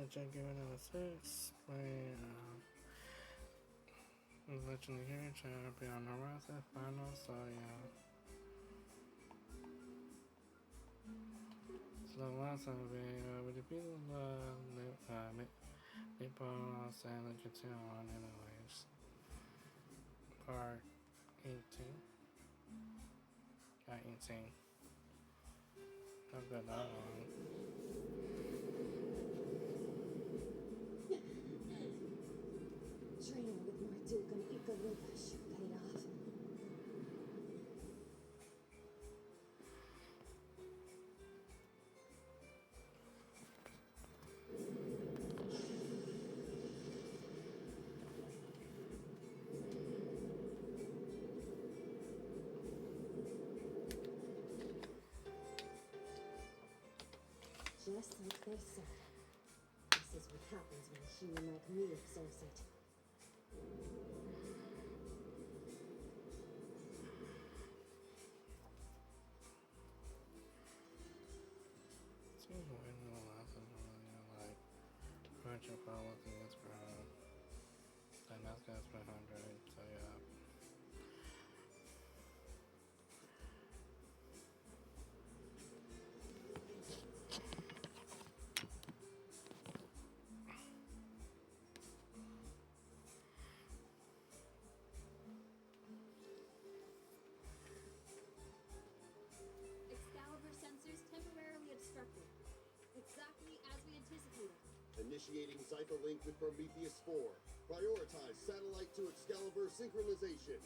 Legend given in a 6. Play Legend here, trying to be on the roster final, so yeah. So the last time we defeated Meatball and continue on anyways. Part 18. 18. Not been that long. Training with Marduk and Ikaruga sure paid off. Just like they said. This is what happens when a human like me observes it. Seems weird in the last one, like, Crunch and Power thing is for and that's for 100, so yeah. Excalibur sensors temporarily obstructed. Exactly as we anticipated. Initiating Cypher link with Prometheus 4. Prioritize satellite to Excalibur synchronization.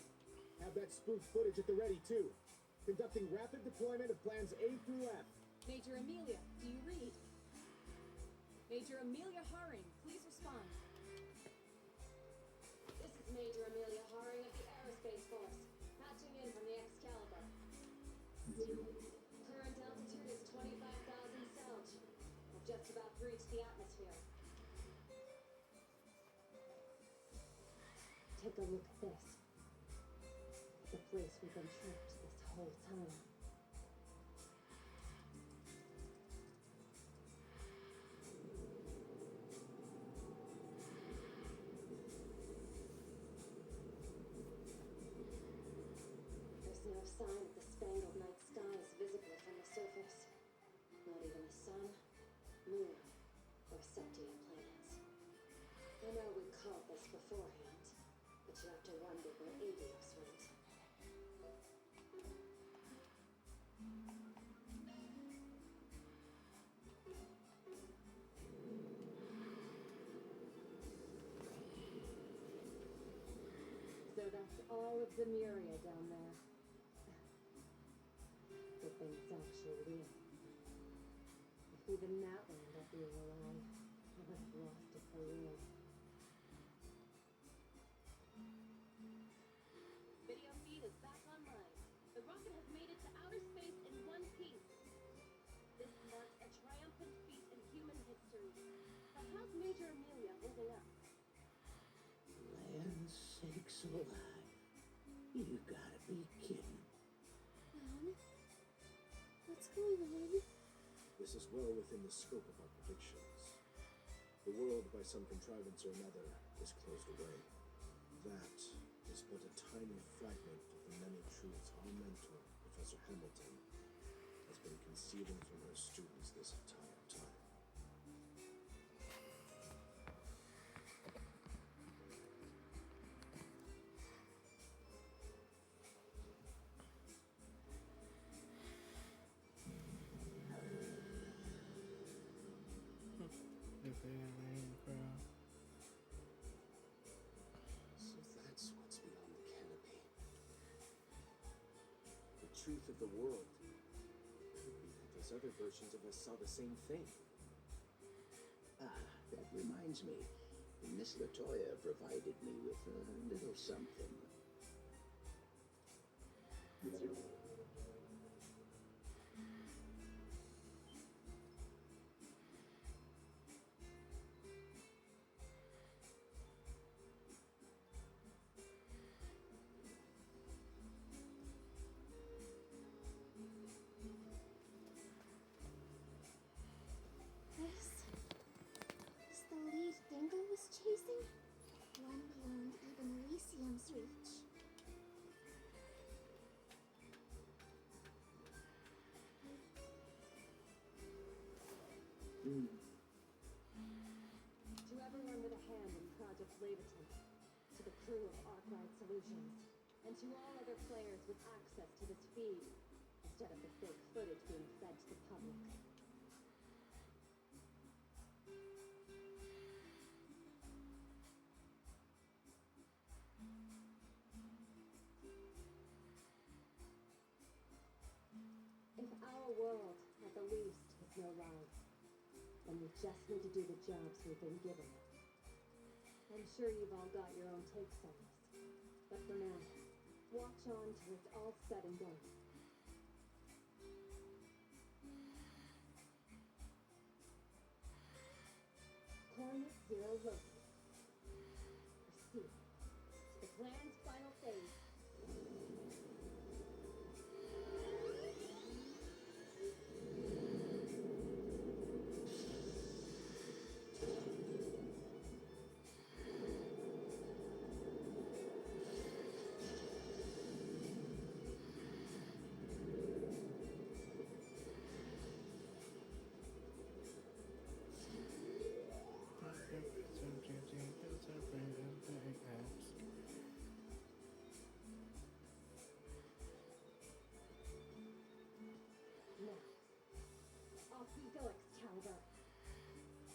Have that spoof footage at the ready, too. Conducting rapid deployment of plans A through F. Major Amelia, do you read? Major Amelia Haring, please respond. This is Major Amelia Haring of the Aerospace Force, patching in from the Excalibur. Current altitude is 25,000 Celsius. We've just about reached the atmosphere. Take a look at this. The place we've been trapped this whole time. There's no sign that the spangled night sky is visible from the surface. Not even the sun, moon, or septia planets. I know we caught this beforehand, but you have to wonder where Avios went. So that's all of Zemuria down there. Good thing it's actually real. If even that wound up being a lie, I would have lost it for real. Video feed is back online. The rocket has made it to outer space in one piece. This marks a triumphant feat in human history. But how's Major Amelia holding up? Land sakes alive. You gotta be kidding. Mom? What's going on? This is well within the scope of our predictions. The world, by some contrivance or another, is closed away. That is but a tiny fragment of the many truths our mentor, Professor Hamilton, has been concealing from her students this entire time. So that's what's beyond the canopy. The truth of the world. Could be that those other versions of us saw the same thing. Ah, that reminds me. Miss Latoya provided me with a little something. This To everyone with a hand in Project Leviathan, to the crew of Arclight Solutions, and to all other players with access to this feed, instead of the fake footage being fed to the public. If our world, at the least, has no lives, then we just need to do the jobs we've been given. I'm sure you've all got your own takes on this, but for now, watch on till it's all said and done. Coordinate Zero located. Proceed to the plan's final phase. Now, off we go, Excalibur.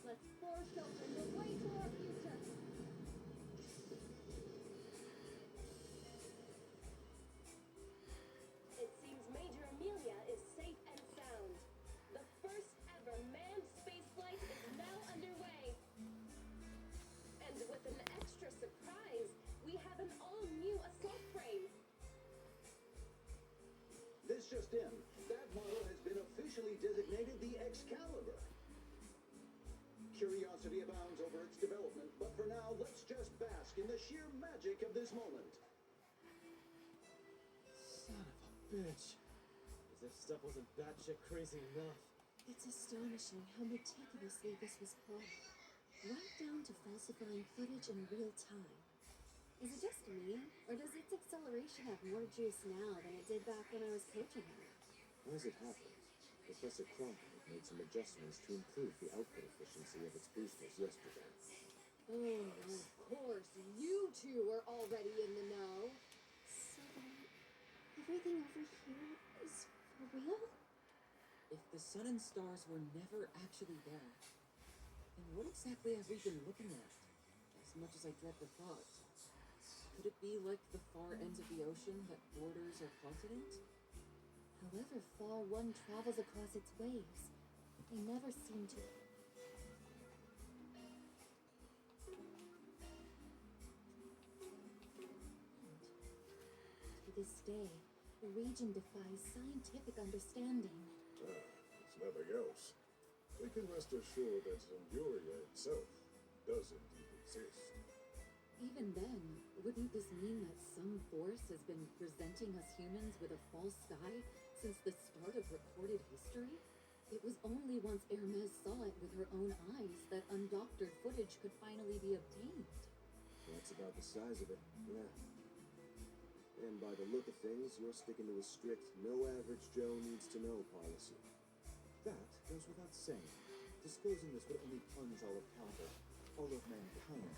Let's force open the way to our future. It seems Major Amelia is safe and sound. The first ever manned spaceflight is now underway. And with an extra surprise, we have an all-new assault frame. This just in. That model has been officially designated the Excalibur. Curiosity abounds over its development, but for now, let's just bask in the sheer magic of this moment. Son of a bitch. As if stuff wasn't batshit crazy enough. It's astonishing how meticulously this was planned. Right down to falsifying footage in real time. Is it just me, or does its acceleration have more juice now than it did back when I was coaching her? As it happens, Professor Cronkite made some adjustments to improve the output efficiency of its boosters yesterday. Oh, of course, you two are already in the know. So then, everything over here is for real? If the sun and stars were never actually there, then what exactly have we been looking at? As much as I dread the thought. Could it be like the far ends of the ocean that borders our continent? However far one travels across its waves, they never seem to. To this day, the region defies scientific understanding. If nothing else, we can rest assured that Zenduria itself does indeed exist. Even then, wouldn't this mean that some force has been presenting us humans with a false sky since the start of recorded history? It was only once Hermes saw it with her own eyes that undoctored footage could finally be obtained. That's about the size of it, yeah. And by the look of things, you're sticking to a strict no average Joe needs to know policy. That goes without saying. Disclosing this would only plunge all of Caliber, all of mankind,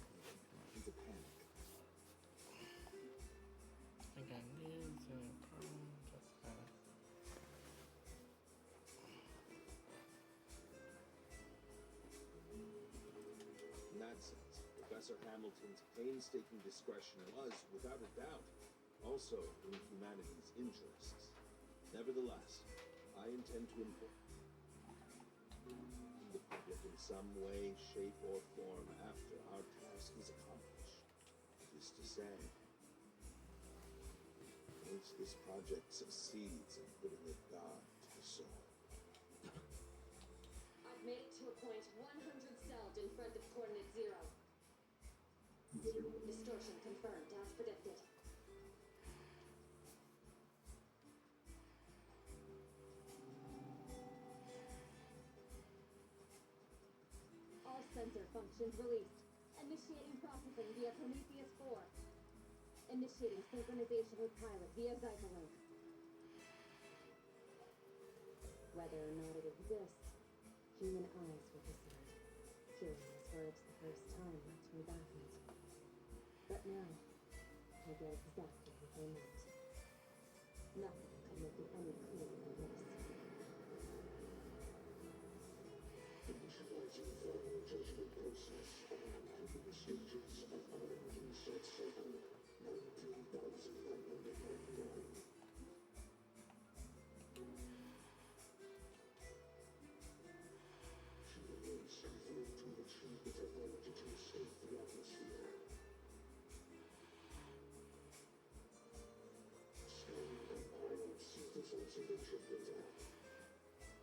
into panic. I got news and problems just In that sense, Professor Hamilton's painstaking discretion was, without a doubt, also in humanity's interests. Nevertheless, I intend to inform the public in some way, shape, or form after our task is accomplished. That is to say, once this project succeeds in putting a god to the soul. I've made it to a point 100 celled in front of coordinate 0. Distortion confirmed as predicted. All sensor functions released. Initiating processing via Prometheus 4. Initiating synchronization with pilot via Zypherlink. Whether or not it exists, Human eyes were discerned. Hearing those words the first time left me baffled. But now, I get exactly what they meant. Nothing could make it any clearer than this. Initializing final judgment process on opening stages of RMD Set 7, 19,999. She remains faithful to achieve the technology to escape the atmosphere. Scanning compiled synthesizing data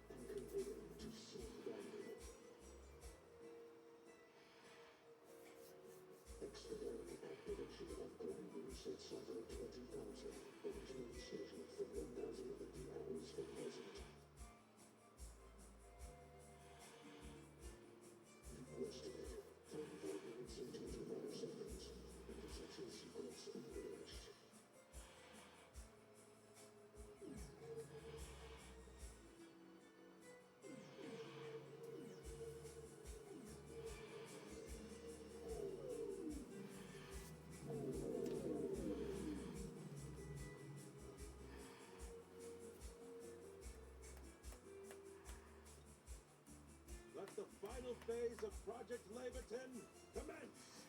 and conveying to C-Band. Expedite activation of Grand Reset Cycle 20,000. Originally scheduled for 1,050 hours from present. Requested 34 minutes and 25 seconds. Intersection sequence engaged. Let the final phase of Project Leviathan commence!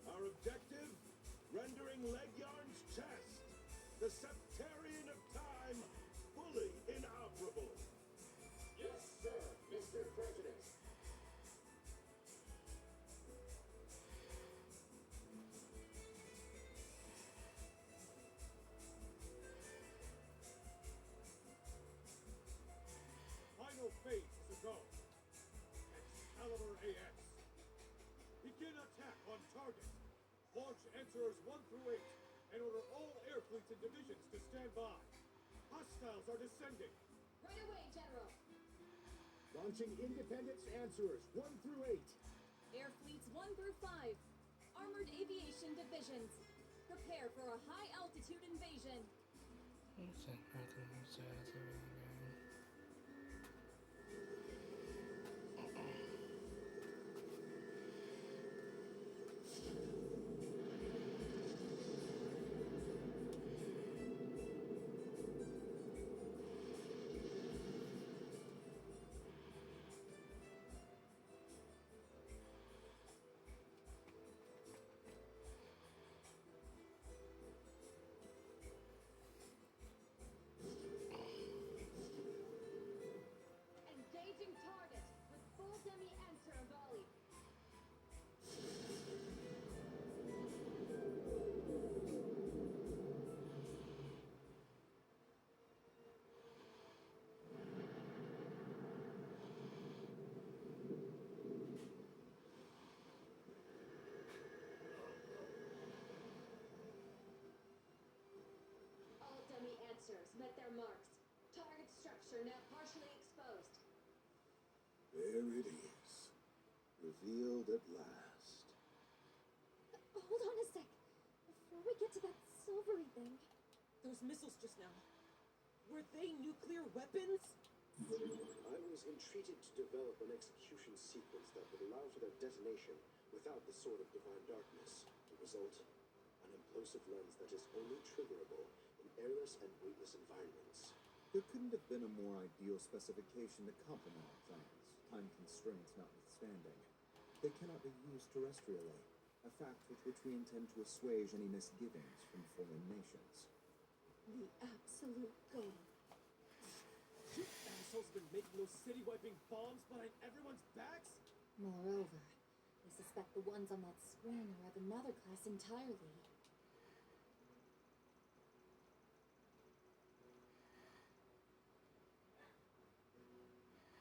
Our objective, rendering Leguiarn's chest, the Septarian of Time, fully inoperable. Yes, sir, Mr. President. Final phase is a go. Excalibur AX. Begin attack on target. Launch Answerers 1 through 8 and order all air fleets and divisions to stand by. Hostiles are descending. Right away, General. Launching Independence Answerers 1 through 8. Air fleets 1 through 5. Armored aviation divisions. Prepare for a high-altitude invasion. Engaging target with full demi-answer volley. All demi-answers met their marks. Target structure now partially exposed. There it is. Revealed at last. Hold on a sec. Before we get to that silvery thing. Those missiles just now. Were they nuclear weapons? I was entreated to develop an execution sequence that would allow for their detonation without the Sword of Divine Darkness. The result? An implosive lens that is only triggerable in airless and weightless environments. There couldn't have been a more ideal specification to complement our plans, time constraints notwithstanding. They cannot be used terrestrially, a fact with which we intend to assuage any misgivings from foreign nations. The absolute goal. You assholes been making those city-wiping bombs behind everyone's backs? Moreover, they suspect the ones on that swing are of another class entirely.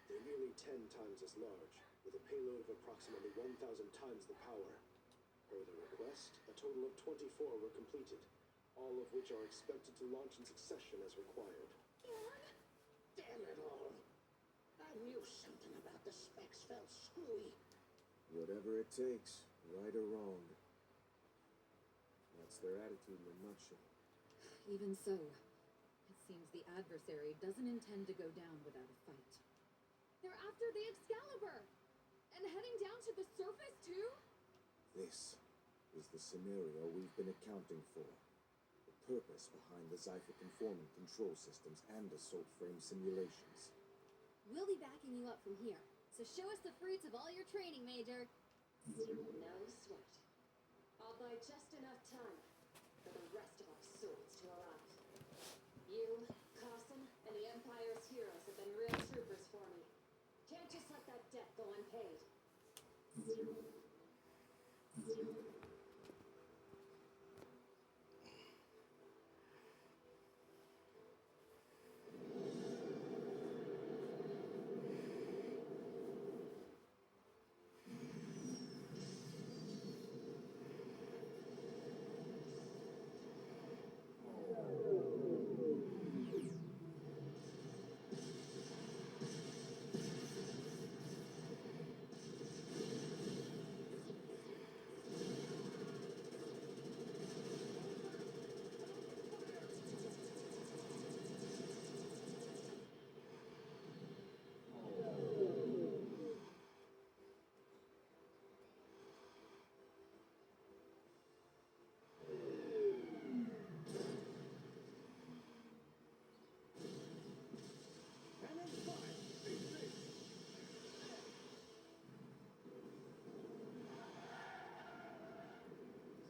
They're nearly 10 times as large, with a payload of approximately 1,000 times the power. Per the request, a total of 24 were completed, all of which are expected to launch in succession as required. Damn it all. I knew something about the specs felt screwy. Whatever it takes, right or wrong. That's their attitude in a nutshell. Even so, it seems the adversary doesn't intend to go down without a fight. They're after the Excalibur! And heading down to the surface, too? This is the scenario we've been accounting for. The purpose behind the Zypher conforming control systems and assault frame simulations. We'll be backing you up from here, so show us the fruits of all your training, Major. No sweat. I'll buy just enough time for the rest of our swords to arrive. You, Carson, and the Empire's heroes have been real troopers for me. Can't just let that debt go unpaid.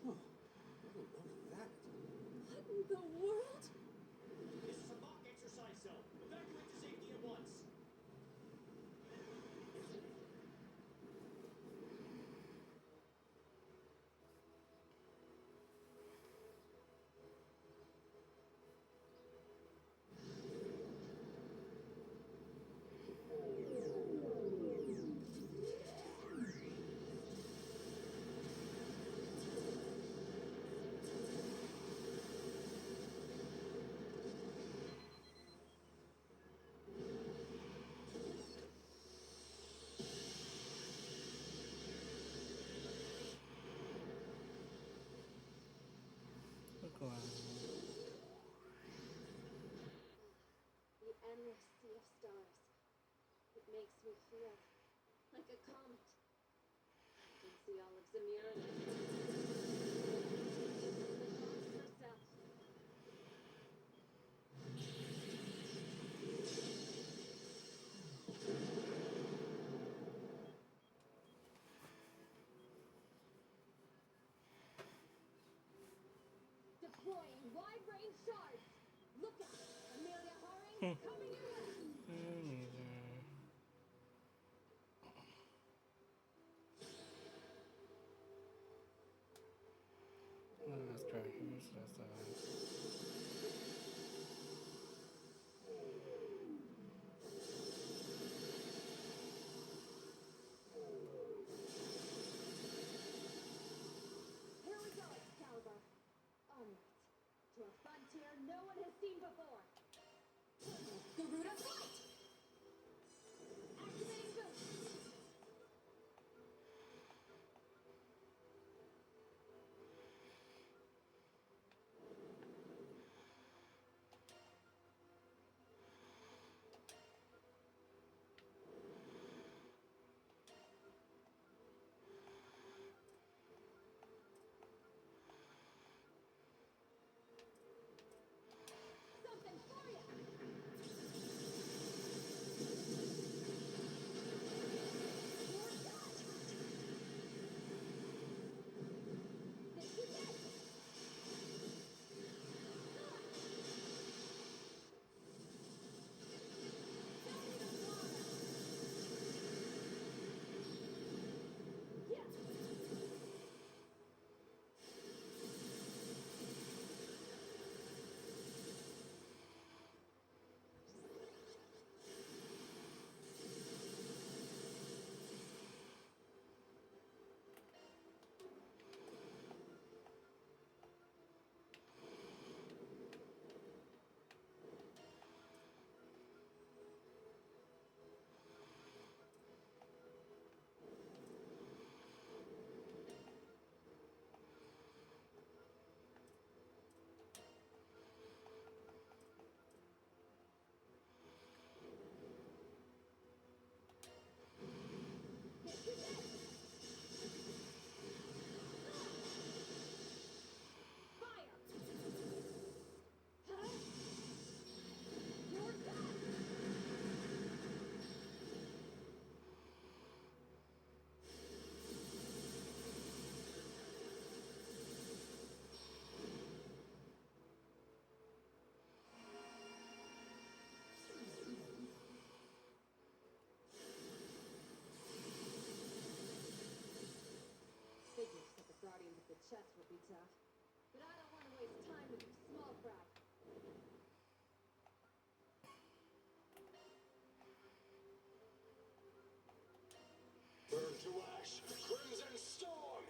Huh. Never noted that. What in the world? This is a mock exercise zone. Evacuate to safety at once. Look around. The endless sea of stars. It makes me feel like a comet. I can see all of Zemira. Herself. Deploying wide-range shards. Look out! Amelia Haring coming your way! That's great. Here's just Here we go, Excalibur. Onwards to a frontier no one has seen before. Garuda fight! Activating boost. chest would be tough. But I don't want to waste time with you small fry. Burn to ash, Crimson Storm!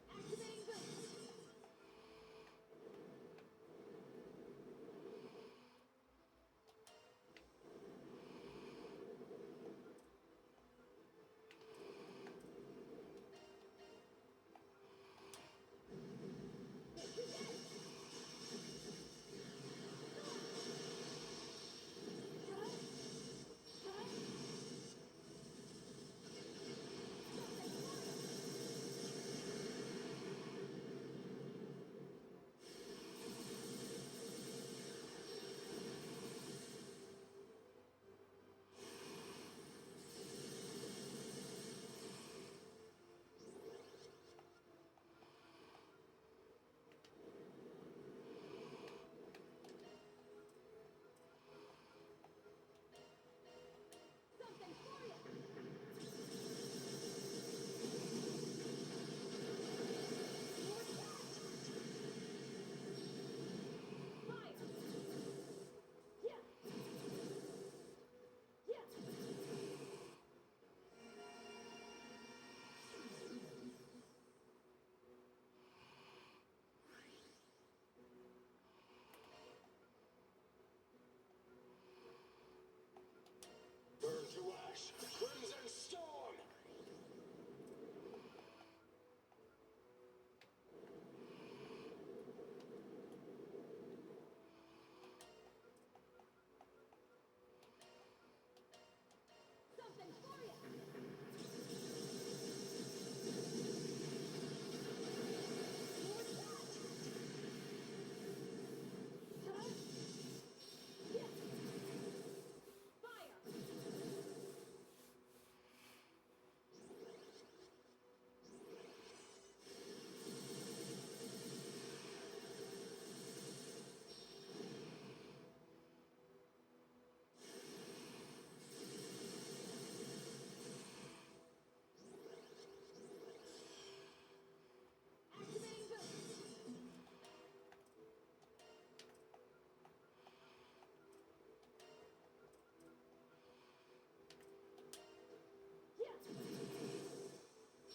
Activating boost! Something for ya! More shot! Fire! Yeah! Yeah! Burn to ash, Crimson Storm! Something for ya! More shot! Huh? Yeah! Fire! Activating boost! Yeah!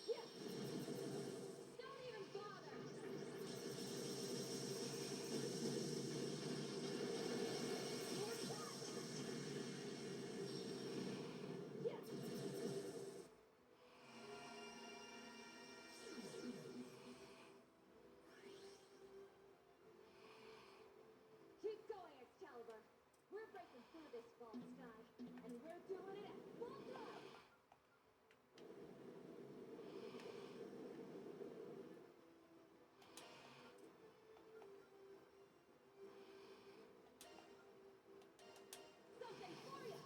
Yeah! Don't even bother! More shot! Yeah! Keep going, Excalibur. We're breaking through this false sky, and we're doing it at full go! Something for ya!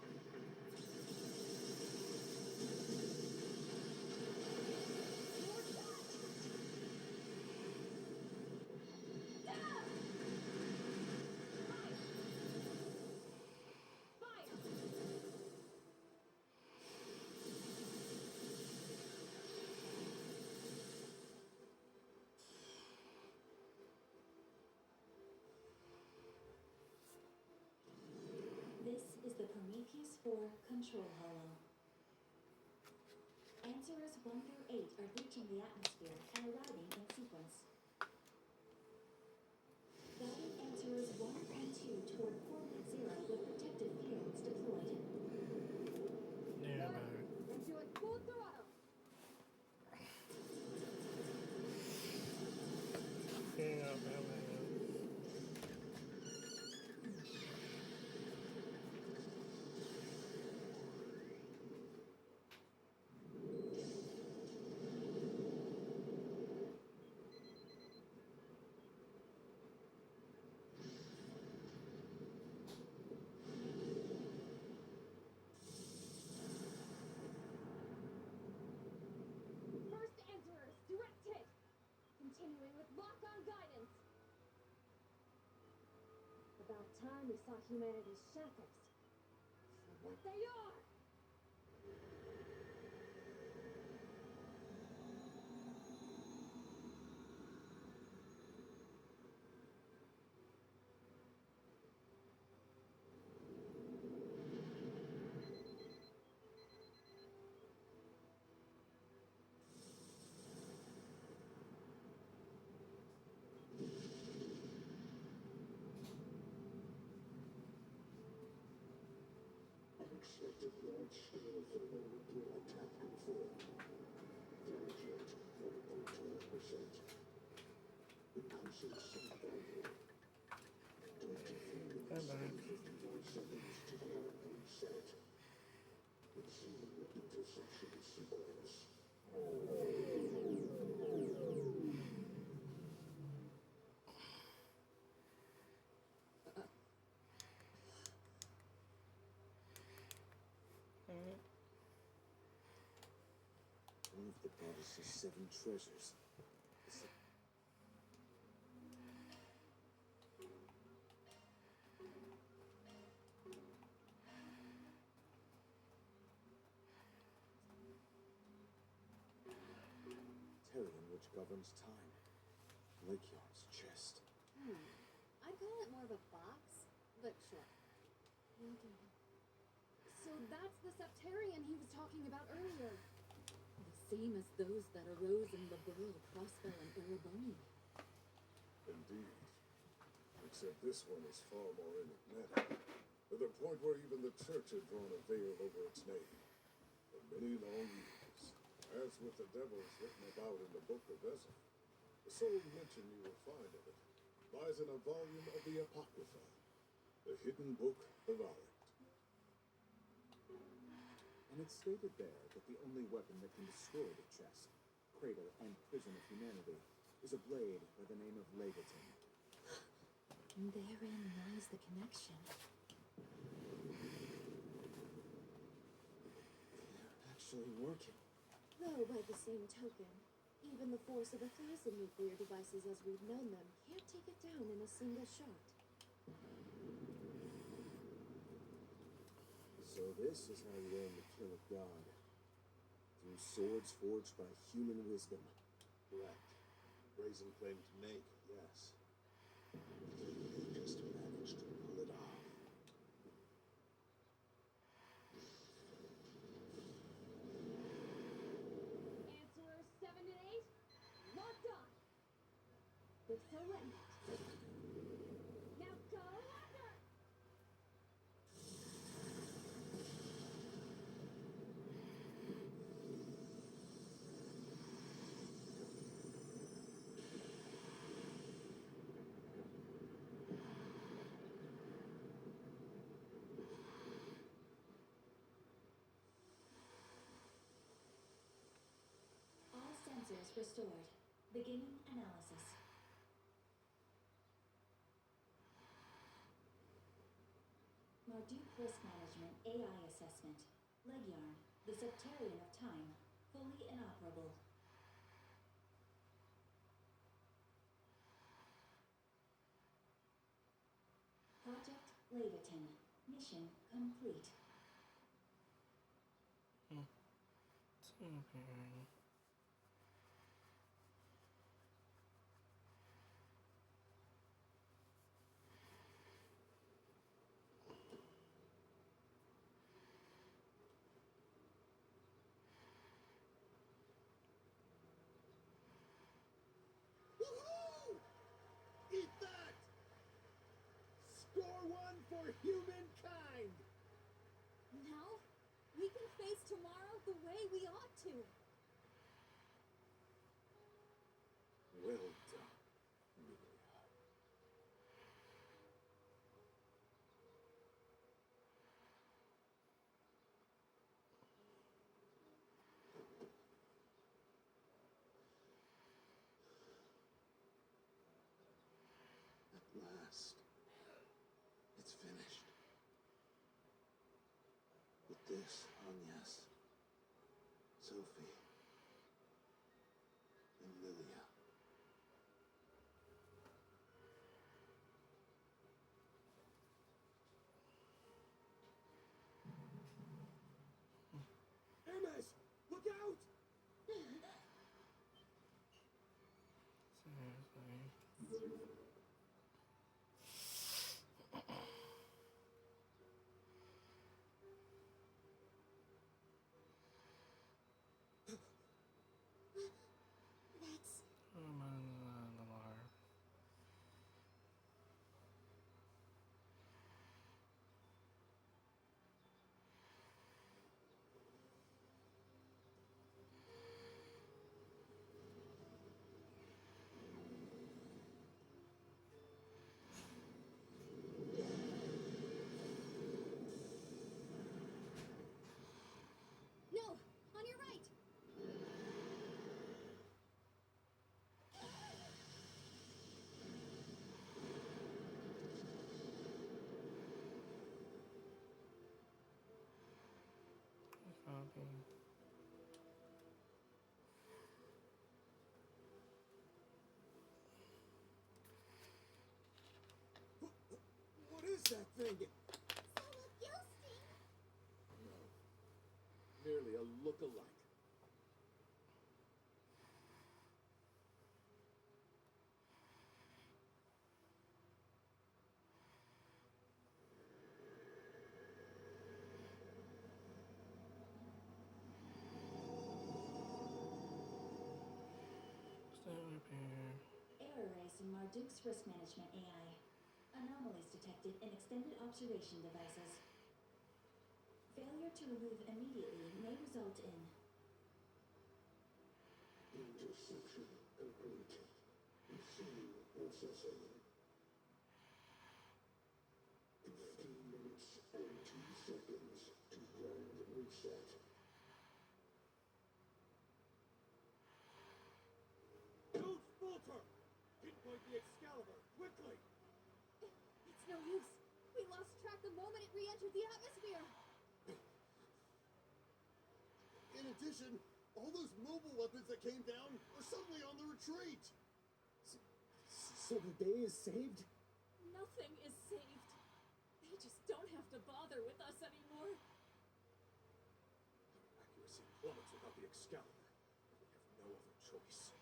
More shot! Down! Fire! Fire! This is the Prometheus 4 control holo. Answers 1 through 8 are reaching the atmosphere and arriving in sequence. Guiding answers 1 and 2 toward coordinate 0 with protective field about time we saw humanity's shackles for what they are. Unexpected large-scale thermal nuclear attack confirmed. Damage rate 4.12%. Increasing site value. 23 Bye bye. 55 seconds to hard reset. Proceed with interception sequence. One of the goddess's 7 treasures. Terrion which governs time. Lakeyard's chest. I'd call it more of a box, but sure. So that's the Septarian he was talking about earlier. The same as those that arose in the Burl, Crossfell, and Ereboni. Indeed. Except this one is far more enigmatic, to the point where even the church had drawn a veil over its name. For many long years, as with the devils written about in the Book of Ezra, the sole mention you will find of it lies in a volume of the Apocrypha, the hidden book of Arik. And it's stated there that the only weapon that can destroy the chest, cradle, and prison of humanity is a blade by the name of Leviathan. Therein lies the connection. They're actually working. Though, by the same token, even the force of 1,000 nuclear devices as we've known them can't take it down in a single shot. So this is how you aim to kill a god. Through swords forged by human wisdom. Correct. Brazen claim to make, yes. You just managed to pull it off. Answerer 7 and 8, locked on. If so, let me. Now go under. All sensors restored. Beginning analysis. Marduk Risk Management AI Assessment. Legyarn, the Septarian of Time, fully inoperable. Project Leviathan. Mission complete. Okay. Woohoo! Eat that! Score 1 for humankind! Now, we can face tomorrow the way we ought to. Well done, Amelia. At last, it's finished. With this, Agnes, Sophie, and Lilia, What is that thing? Solo ghosting! No. Merely a look-alike. Still repair. Error raised in Marduk's risk management AI. Anomalies detected in extended observation devices. Failure to remove immediately may result in Interception complete. Machine processing. 15 minutes and 2 seconds to grand reset. Don't falter! Pinpoint the Excalibur, quickly! It's no use. We lost track the moment it re-entered the atmosphere. In addition, all those mobile weapons that came down are suddenly on the retreat. So the day is saved? Nothing is saved. They just don't have to bother with us anymore. Our accuracy plummets without the Excalibur. We have no other choice.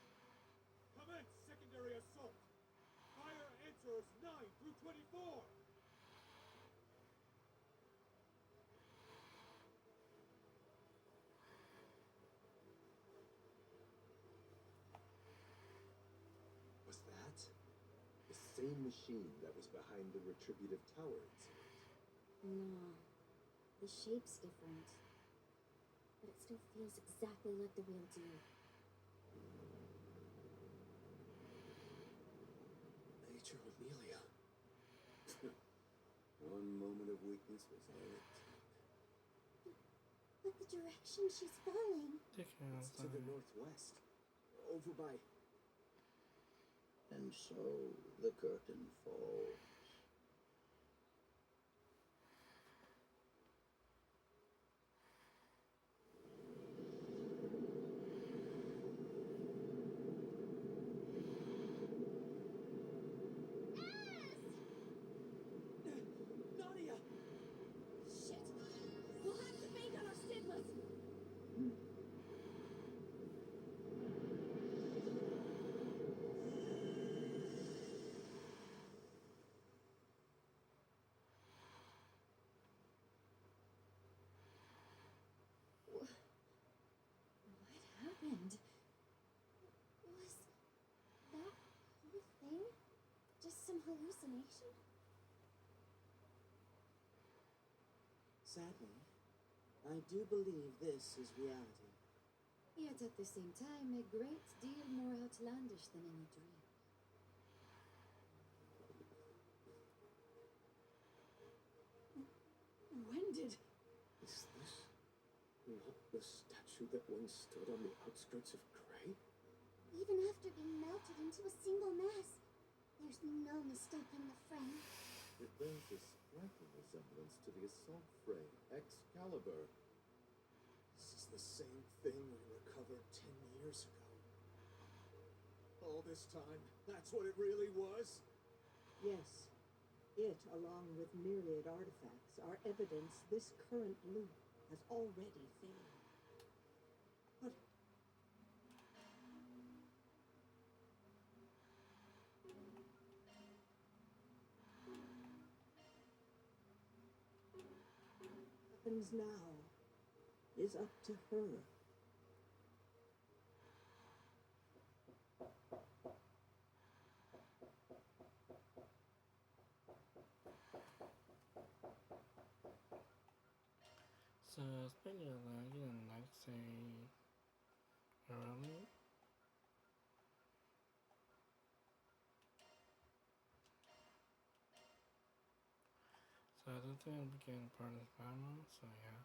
Commence secondary assault! Fire answers 9 through 24! Was that the same machine that was behind the Retributive Tower incident? No. The shape's different. But it still feels exactly like the real deal. Major Amelia. One moment of weakness was all it took. But the direction she's falling. It's to the northwest. Over by... And so the curtain falls. Nadia! Shit. We'll have to bank on our stigmas. What happened? Was that whole thing just some hallucination? Sadly, I do believe this is reality. Yet at the same time, a great deal more outlandish than any dream. When did... Is this not the statue that once stood on the outskirts of Gray? Even after being melted into a single mass, there's no mistaking the frame. It bears a striking resemblance to the assault frame, Excalibur. This is the same thing we recovered 10 years ago. All this time, that's what it really was? Yes. It, along with myriad artifacts, are evidence this current loop has already failed. But what happens now is up to her. So, speaking of that, you didn't like say early. So, this thing became part of the final, so yeah.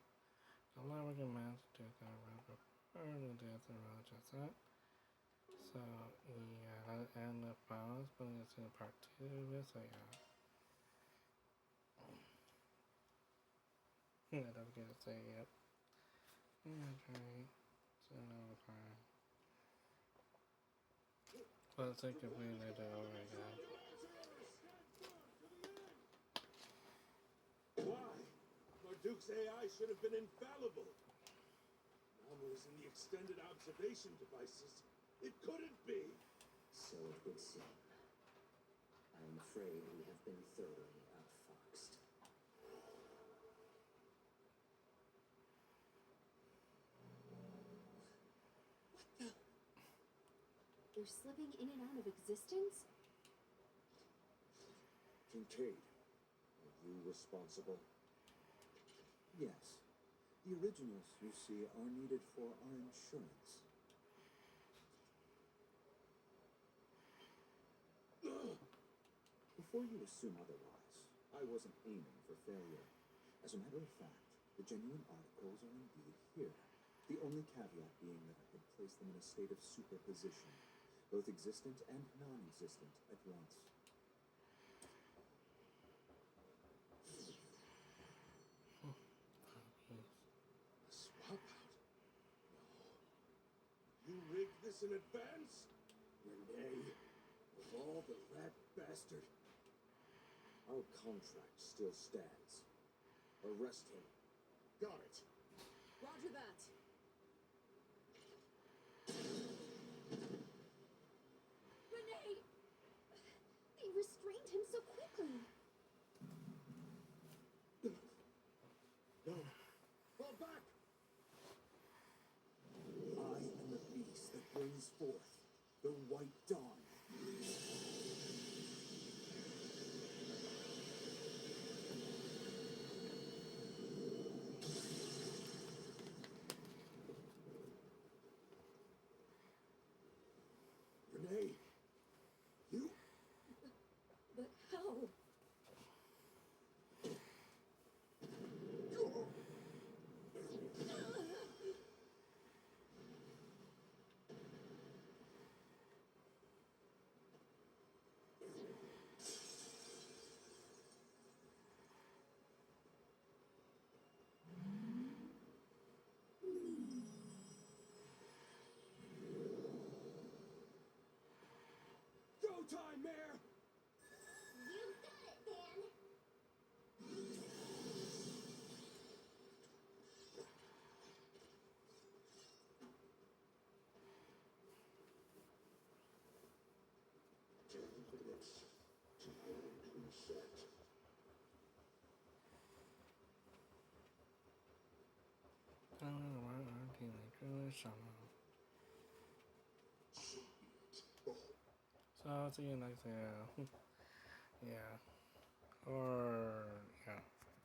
The live recommends to do that right before the death of just that. So, yeah, that end the finals, but it's in part 2 of it, so yeah. Yeah, don't forget to say yep. Okay. So now the fire. Let's take a minute to do over again. Why? Marduk's AI should have been infallible. Anomalies in the extended observation devices. It couldn't be. So it would seem. I am afraid we have been thoroughly outfoxed. They're slipping in and out of existence? Kincaid, are you responsible? Yes. The originals, you see, are needed for our insurance. Before you assume otherwise, I wasn't aiming for failure. As a matter of fact, the genuine articles are indeed here. The only caveat being that I had placed them in a state of superposition, both existent and non-existent at once. A swap out? No. You rigged this in advance? Renee, of all the rat bastard. Our contract still stands. Arrest him. Got it. Roger that. Renee! They restrained him so quickly. No. Fall back! I am the beast that brings forth the White Dawn. Renee, you... But how? Go time, Mayor! You got it, Dan! So I'll see you next video. Yeah. Or